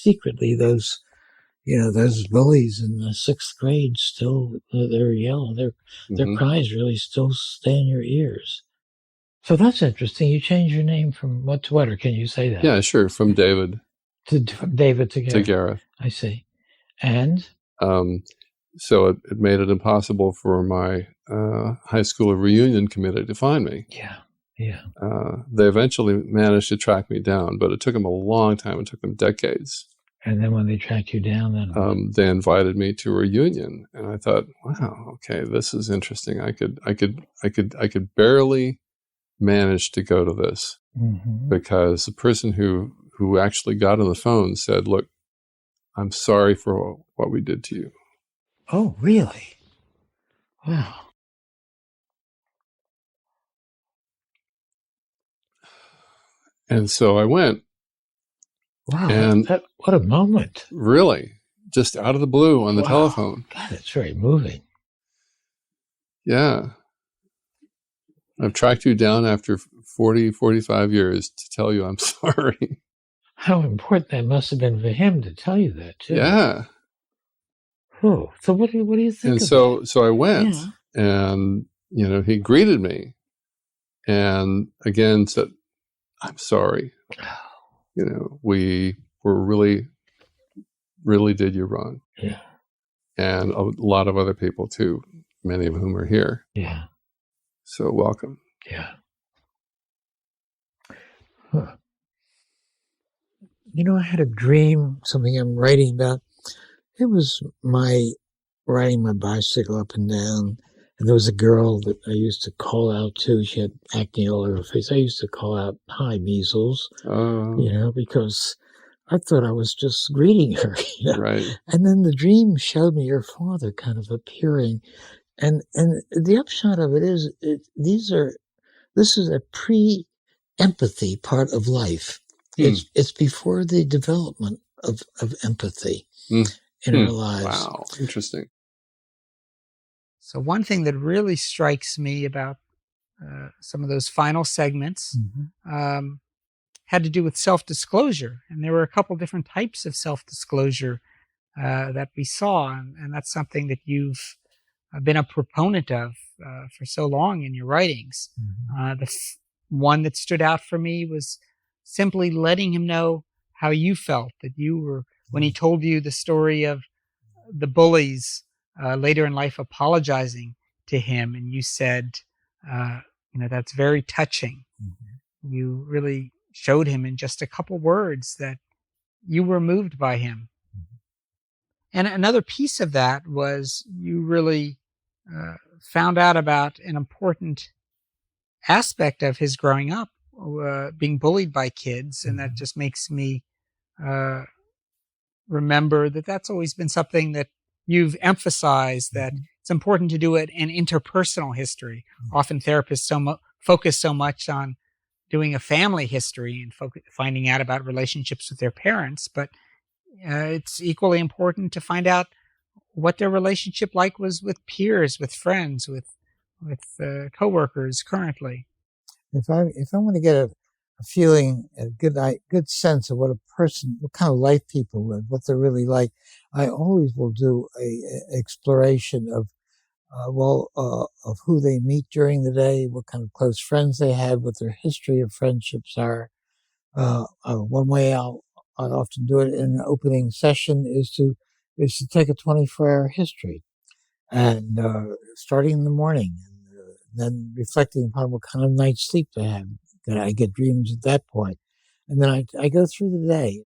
secretly those bullies in the 6th grade still, they're yelling. Their cries really still stay in your ears. So that's interesting. You changed your name from what to what, or can you say that? Yeah, sure. From David From David to Gareth. to Gareth. I see. And? So it made it impossible for my high school reunion committee to find me. Yeah. They eventually managed to track me down, but it took them a long time. It took them decades. And then when they tracked you down, then they invited me to a reunion, and I thought, wow, okay, this is interesting. I could barely manage to go to this because the person who actually got on the phone said, "Look, I'm sorry for what we did to you." Oh, really? Wow. And so I went. Wow, and what a moment. Really, just out of the blue on the telephone. God, it's very moving. Yeah. I've tracked you down after 40, 45 years to tell you I'm sorry. How important that must have been for him to tell you that, too. Yeah. Oh, so what do you think and of so, that? So I went, and, he greeted me and again said, "I'm sorry. We were really, really did you wrong." Yeah. And a lot of other people too, many of whom are here. Yeah. So welcome. Yeah. Huh. I had a dream, something I'm writing about. It was riding my bicycle up and down, and there was a girl that I used to call out to. She had acne all over her face. I used to call out, "Hi, measles," because I thought I was just greeting her. Right. And then the dream showed me your father kind of appearing, and the upshot of it is, this is a pre-empathy part of life. It's before the development of empathy in our lives. Wow, interesting. So one thing that really strikes me about some of those final segments had to do with self-disclosure. And there were a couple different types of self-disclosure that we saw. And that's something that you've been a proponent of for so long in your writings. The one that stood out for me was simply letting him know how you felt, that you were, when he told you the story of the bullies later in life apologizing to him, and you said, that's very touching. You really showed him in just a couple words that you were moved by him. And another piece of that was you really found out about an important aspect of his growing up, being bullied by kids, and that just makes me remember that that's always been something that you've emphasized, that it's important to do it in interpersonal history. Often therapists focus so much on doing a family history and finding out about relationships with their parents, but it's equally important to find out what their relationship was with peers, with friends, with coworkers currently. If I want to get a feeling, a good sense of what kind of life people live, what they're really like, I always will do a exploration of who they meet during the day, what kind of close friends they had, what their history of friendships are. One way I often do it in an opening session is to take a 24-hour history, and starting in the morning, and then reflecting upon what kind of night's sleep they had. That I get dreams at that point, and then I go through the day.